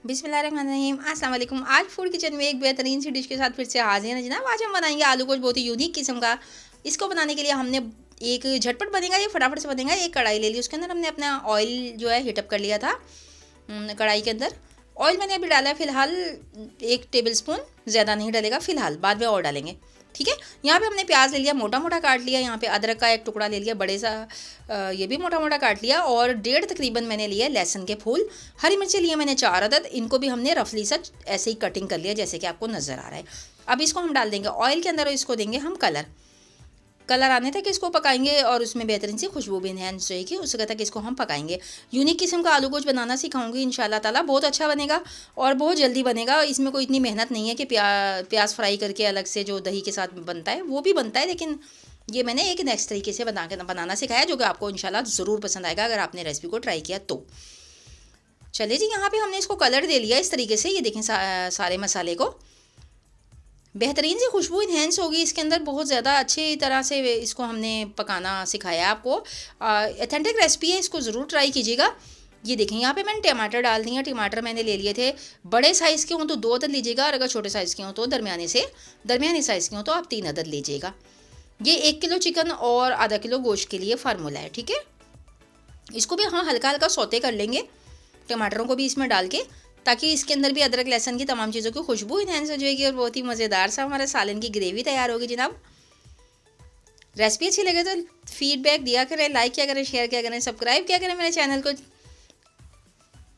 बिस्मिल्लाहिर्रहमानिर्रहीम, अस्सलाम वालेकुम। आज फूड किचन में एक बेहतरीन सी डिश के साथ फिर से हाजिर हैं जनाब। आज हम बनाएंगे आलू गोश्त, बहुत ही यूनिक किस्म का। इसको बनाने के लिए हमने एक झटपट बनेगा, ये फटाफट से बनेगा। एक कढ़ाई ले ली, उसके अंदर हमने अपना ऑयल जो है हीटअप कर लिया था। कढ़ाई के अंदर ऑयल मैंने अभी डाला है फ़िलहाल 1 टेबल स्पून, ज़्यादा नहीं डालेगा फ़िलहाल, बाद में और डालेंगे। ठीक है। यहाँ पे हमने प्याज ले लिया, मोटा मोटा काट लिया। यहाँ पे अदरक का एक टुकड़ा ले लिया, बड़े सा, ये भी मोटा मोटा काट लिया। और 1.5 तकरीबन मैंने लिया लहसुन के फूल। हरी मिर्ची लिए मैंने 4 अदद, इनको भी हमने रफली सा ऐसे ही कटिंग कर लिया जैसे कि आपको नज़र आ रहा है। अब इसको हम डाल देंगे ऑयल के अंदर और इसको देंगे हम कलर आने तक इसको पकाएंगे और उसमें बेहतरीन सी खुशबू भी इन्हेंस रहेगी, उस जगह तक इसको हम पकाएंगे। यूनिक किस्म का आलू गोश्त बनाना सिखाऊंगी इंशाल्लाह ताला। बहुत अच्छा बनेगा और बहुत जल्दी बनेगा। इसमें कोई इतनी मेहनत नहीं है कि प्याज फ्राई करके अलग से जो दही के साथ बनता है वो भी बनता है, लेकिन ये मैंने एक नेक्स्ट तरीके से बनाना सिखाया, जो कि आपको इंशाल्लाह ज़रूर पसंद आएगा अगर आपने रेसिपी को ट्राई किया तो। चलिए जी, यहाँ पर हमने इसको कलर दे लिया इस तरीके से। ये देखें सारे मसाले को बेहतरीन सी खुशबू इन्हेंस होगी इसके अंदर। बहुत ज़्यादा अच्छी तरह से इसको हमने पकाना सिखाया है आपको। ऑथेंटिक रेसिपी है, इसको ज़रूर ट्राई कीजिएगा। ये देखें, यहाँ पे मैंने टमाटर डाल दिए हैं। टमाटर मैंने ले लिए थे, बड़े साइज़ के हों तो 2 अदद लीजिएगा, और अगर छोटे साइज़ के हों तो दरमियाने साइज़ के हों तो आप 3 अदद लीजिएगा। ये 1 किलो चिकन और आधा किलो गोश्त के लिए फार्मूला है। ठीक है। इसको भी हम हल्का हल्का सौते कर लेंगे, टमाटरों को भी इसमें डाल के, ताकि इसके अंदर भी अदरक लहसुन की तमाम चीज़ों की खुशबू इन्हेंस हो जाएगी और बहुत ही मज़ेदार सा हमारा सालन की ग्रेवी तैयार होगी जनाब। रेसिपी अच्छी लगे तो फीडबैक दिया करें, लाइक किया करें, शेयर किया करें, सब्सक्राइब किया करें मेरे चैनल को।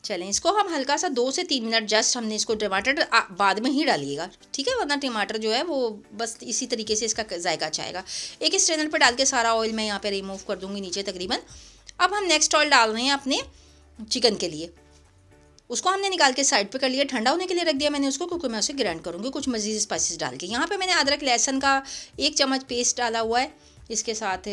चलें, इसको हम हल्का सा 2 से 3 मिनट जस्ट हमने इसको, टमाटर बाद में ही डालिएगा, ठीक है, वरना टमाटर जो है वो बस इसी तरीके से इसका जायका अच्छा आएगा। एक स्ट्रेनर पर डाल के सारा ऑयल मैं यहाँ पे रिमूव कर दूँगी नीचे तकरीबन। अब हम नेक्स्ट ऑयल डाल रहे हैं अपने चिकन के लिए। उसको हमने निकाल के साइड पे कर लिया, ठंडा होने के लिए रख दिया मैंने उसको, क्योंकि मैं उसे ग्राइंड करूँगी कुछ मज़ीद स्पाइसेस डाल के। यहाँ पे मैंने अदरक लहसुन का 1 चम्मच पेस्ट डाला हुआ है। इसके साथ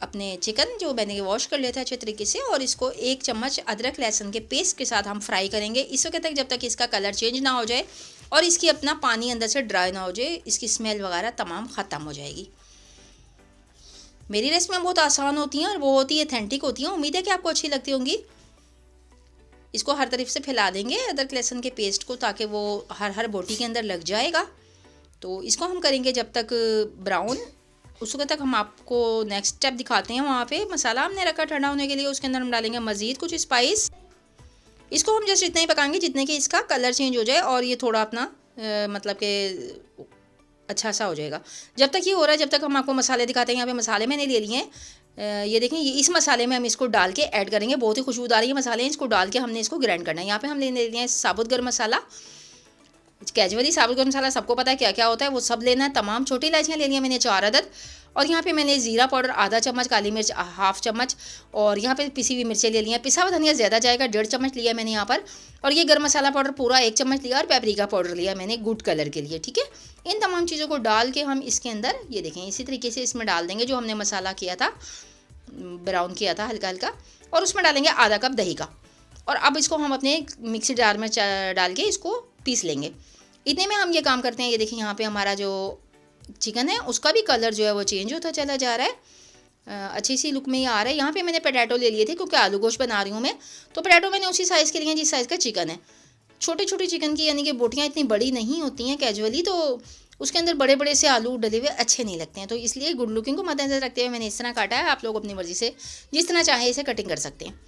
अपने चिकन जो मैंने वॉश कर लिया था अच्छे तरीके से, और इसको 1 चम्मच अदरक लहसुन के पेस्ट के साथ हम फ्राई करेंगे इस वक्त तक, जब तक इसका कलर चेंज ना हो जाए और इसकी अपना पानी अंदर से ड्राई ना हो जाए, इसकी स्मेल वगैरह तमाम ख़त्म हो जाएगी। मेरी रेसिपियाँ बहुत आसान होती हैं और बहुत ही ऑथेंटिक होती हैं। उम्मीद है कि आपको अच्छी लगती होंगी। इसको हर तरफ से फैला देंगे अदरक लहसुन के पेस्ट को, ताकि वो हर बोटी के अंदर लग जाएगा। तो इसको हम करेंगे जब तक ब्राउन, उस वक्त तक हम आपको नेक्स्ट स्टेप दिखाते हैं। वहाँ पे मसाला हमने रखा ठंडा होने के लिए, उसके अंदर हम डालेंगे मज़ीद कुछ स्पाइस। इसको हम जस्ट इतना ही पकाएंगे जितने कि इसका कलर चेंज हो जाए और ये थोड़ा अपना मतलब कि अच्छा सा हो जाएगा। जब तक ये हो रहा है, जब तक हम आपको मसाले दिखाते हैं। यहाँ पे मसाले मैंने ले लिए हैं, ये देखें, ये इस मसाले में हम इसको डाल के ऐड करेंगे। बहुत ही खुशबूदार ये मसाले हैं, इसको डाल के हमने इसको ग्राइंड करना है। यहाँ पे हम ले लिए हैं साबुत गर्म मसाला। कैजुअली साबुत गर्म मसाला सबको पता है क्या क्या होता है, वो सब लेना है। तमाम छोटी इलायचियाँ ले लिया मैंने 4 अदद, और यहाँ पे मैंने ज़ीरा पाउडर आधा चम्मच, काली मिर्च हाफ चम्मच, और यहाँ पे पिसी हुई मिर्चें ले ली हैं। पिसा हुआ धनिया ज़्यादा जाएगा, 1.5 चम्मच लिया मैंने यहाँ पर, और ये गर्म मसाला पाउडर पूरा 1 चम्मच लिया, और पेपरिका पाउडर लिया मैंने गुड कलर के लिए। ठीक है। इन तमाम चीज़ों को डाल के हम इसके अंदर, ये देखें, इसी तरीके से इसमें डाल देंगे जो हमने मसाला किया था, ब्राउन किया था हल्का हल्का, और उसमें डालेंगे आधा कप दही का। और अब इसको हम अपने मिक्सी जार में डाल के इसको पीस लेंगे। इतने में हम ये काम करते हैं। ये देखिए, यहाँ पे हमारा जो चिकन है उसका भी कलर जो है वो चेंज होता चला जा रहा है, अच्छी सी लुक में ये आ रहा है। यहाँ पे मैंने पोटैटो ले लिए थे, क्योंकि आलू गोश्त बना रही हूँ मैं, तो पोटैटो मैंने उसी साइज़ के लिए जिस साइज़ का चिकन है। छोटे छोटे चिकन की, यानी कि बोटियाँ इतनी बड़ी नहीं होती हैं कैजुअली, तो उसके अंदर बड़े बड़े से आलू डले हुए अच्छे नहीं लगते हैं। तो इसलिए गुड लुकिंग को मद्देनजर रखते हुए मैंने इस तरह काटा है। आप लोग अपनी मर्ज़ी से जिस तरह चाहे इसे कटिंग कर सकते हैं।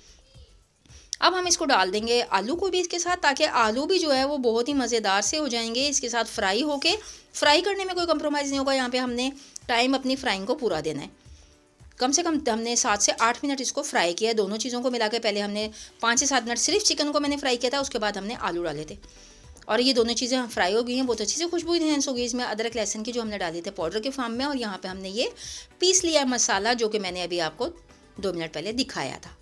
अब हम इसको डाल देंगे आलू को भी इसके साथ, ताकि आलू भी जो है वो बहुत ही मज़ेदार से हो जाएंगे इसके साथ फ्राई होके। फ्राई करने में कोई कंप्रोमाइज़ नहीं होगा। यहाँ पे हमने टाइम अपनी फ्राइंग को पूरा देना है। कम से कम हमने 7 से 8 मिनट इसको फ्राई किया, दोनों चीज़ों को मिला के। पहले हमने 5 से 7 मिनट सिर्फ चिकन को मैंने फ्राई किया था, उसके बाद हमने आलू डाले थे, और ये दोनों चीज़ें फ्राई हो गई हैं। बहुत अच्छी से खुशबू इन्हेंस हो गई इसमें अदरक लहसुन की, जो हमने डाली थे पाउडर के फॉर्म में। और यहाँ पे हमने ये पीस लिया मसाला, जो कि मैंने अभी आपको 2 मिनट पहले दिखाया था।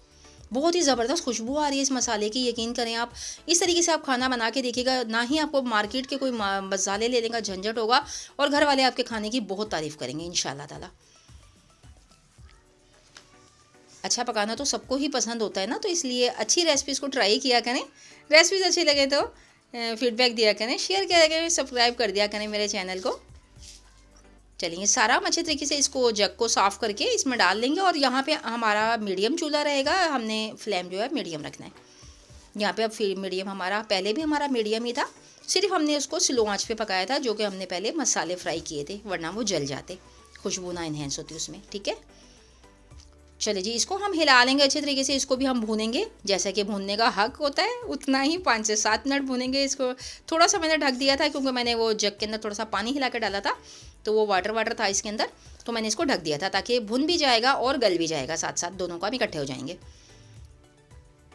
बहुत ही ज़बरदस्त खुशबू आ रही है इस मसाले की, यकीन करें आप। इस तरीके से आप खाना बना के देखिएगा, ना ही आपको मार्केट के कोई मसाले लेने का झंझट होगा, और घर वाले आपके खाने की बहुत तारीफ़ करेंगे इंशाल्लाह ताला। अच्छा पकाना तो सबको ही पसंद होता है ना, तो इसलिए अच्छी रेसिपीज़ को ट्राई किया करें। रेसिपीज़ अच्छी लगे तो फीडबैक दिया करें, शेयर किया करें, सब्सक्राइब कर दिया करें मेरे चैनल को। चलिए, सारा हम अच्छे तरीके से इसको जग को साफ़ करके इसमें डाल लेंगे, और यहाँ पे हमारा मीडियम चूल्हा रहेगा। हमने फ्लेम जो है मीडियम रखना है। यहाँ पे अब फिर मीडियम हमारा, पहले भी हमारा मीडियम ही था, सिर्फ हमने उसको स्लो आंच पे पकाया था, जो कि हमने पहले मसाले फ्राई किए थे, वरना वो जल जाते, खुशबू ना इन्हेंस होती उसमें। ठीक है, चलिए जी, इसको हम हिला लेंगे अच्छे तरीके से। इसको भी हम भूनेंगे जैसा कि भूनने का हक होता है, उतना ही 5 से 7 मिनट भूनेंगे इसको। थोड़ा सा मैंने ढक दिया था क्योंकि मैंने वो जग के अंदर थोड़ा सा पानी हिला कर डाला था, तो वो वाटर था इसके अंदर, तो मैंने इसको ढक दिया था ताकि भुन भी जाएगा और गल भी जाएगा, साथ साथ दोनों काम इकट्ठे हो जाएंगे।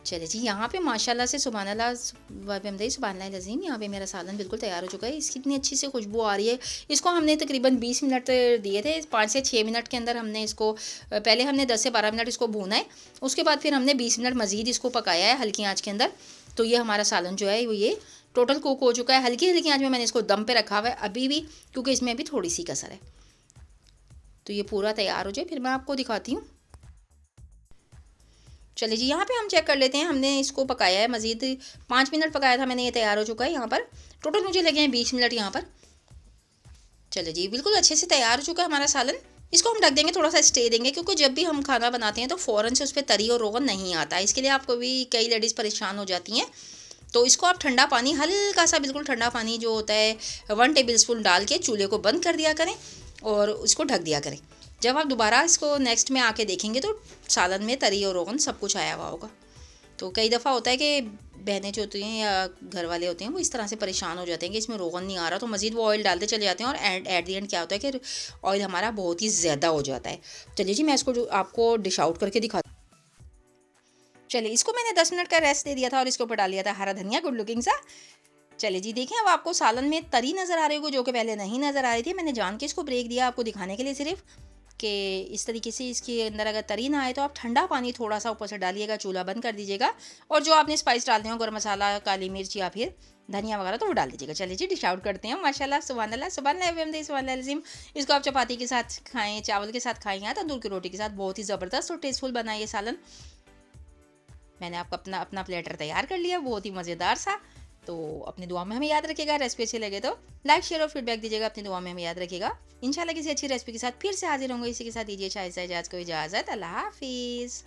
चलिए जी, यहाँ पे माशाल्लाह से सुभानअल्लाह सुभानअल्लाह लज़ीम, यहाँ पे मेरा सालन बिल्कुल तैयार हो चुका है। इसकी इतनी अच्छी सी खुशबू आ रही है। इसको हमने तकरीबन 20 मिनट दिए थे, 5 से 6 मिनट के अंदर हमने इसको, पहले हमने 10 से 12 मिनट इसको भूना है, उसके बाद फिर हमने 20 मिनट मज़ीद इसको पकाया है हल्की आँच के अंदर। तो ये हमारा सालन जो है वो ये टोटल कुक हो चुका है। हल्की हल्की आँच में मैंने इसको दम पर रखा हुआ है अभी भी, क्योंकि इसमें अभी थोड़ी सी कसर है। तो ये पूरा तैयार हो जाए फिर मैं आपको दिखाती हूँ। चलिए जी, यहाँ पे हम चेक कर लेते हैं। हमने इसको पकाया है मज़ीद 5 मिनट पकाया था मैंने, ये तैयार हो चुका है। यहाँ पर टोटल मुझे लगे हैं 20 मिनट यहाँ पर। चलिए जी, बिल्कुल अच्छे से तैयार हो चुका है हमारा सालन। इसको हम ढक देंगे, थोड़ा सा स्टे देंगे, क्योंकि जब भी हम खाना बनाते हैं तो फ़ौरन से उस पर तरी और रोगन नहीं आता। इसके लिए आपको भी कई लेडीज़ परेशान हो जाती हैं। तो इसको आप ठंडा पानी, हल्का सा बिल्कुल ठंडा पानी जो होता है 1 टेबल स्पून डाल के चूल्हे को बंद कर दिया करें और उसको ढक दिया करें। जब आप दोबारा इसको नेक्स्ट में आके देखेंगे तो सालन में तरी और रोगन सब कुछ आया हुआ होगा। तो कई दफ़ा होता है कि बहनें जो होती हैं या घर वाले होते हैं वो इस तरह से परेशान हो जाते हैं कि इसमें रोगन नहीं आ रहा, तो मज़ीद वो ऑयल डालते चले जाते हैं और एट दी एंड क्या होता है कि ऑयल हमारा बहुत ही ज़्यादा हो जाता है। चलिए जी, मैं इसको आपको डिश आउट करके दिखाती हूँ। चलिए, इसको मैंने 10 मिनट का रेस्ट दे दिया था और इसके ऊपर डाल दिया था हरा धनिया, गुड लुकिंग सा। चलिए जी, देखें अब आपको सालन में तरी नज़र आ रही होगी, जो कि पहले नहीं नज़र आ रही थी। मैंने जान के इसको ब्रेक दिया आपको दिखाने के लिए सिर्फ, कि इस तरीके से इसके अंदर अगर तरी ना आए तो आप ठंडा पानी थोड़ा सा ऊपर से डालिएगा, चूल्हा बंद कर दीजिएगा, और जो आपने स्पाइस डालते हो गरम मसाला, काली मिर्च या फिर धनिया वगैरह, तो वो डाल दीजिएगा। चलिए जी, डिश आउट करते हैं। माशाल्लाह सुभानअल्लाह सुभानअल्लाह सुभानअल्लाह लज़ीम। इसको आप चपाती के साथ खाएँ, चावल के साथ खाएँ या तंदूर की रोटी के साथ, बहुत ही ज़बरदस्त और टेस्टफुल बना ये सालन। मैंने आपका अपना अपना प्लेटर तैयार कर लिया, बहुत ही मज़ेदार सा। तो अपनी दुआ में हमें याद रखिएगा। रेसिपी अच्छी लगे तो लाइक शेयर और फीडबैक दीजिएगा, अपनी दुआ में हमें याद रखिएगा। इंशाल्लाह किसी अच्छी रेसिपी के साथ फिर से हाजिर होंगे। इसी के साथ दीजिए इजाज़त को, इजाज़त। अल्लाह हाफिज़।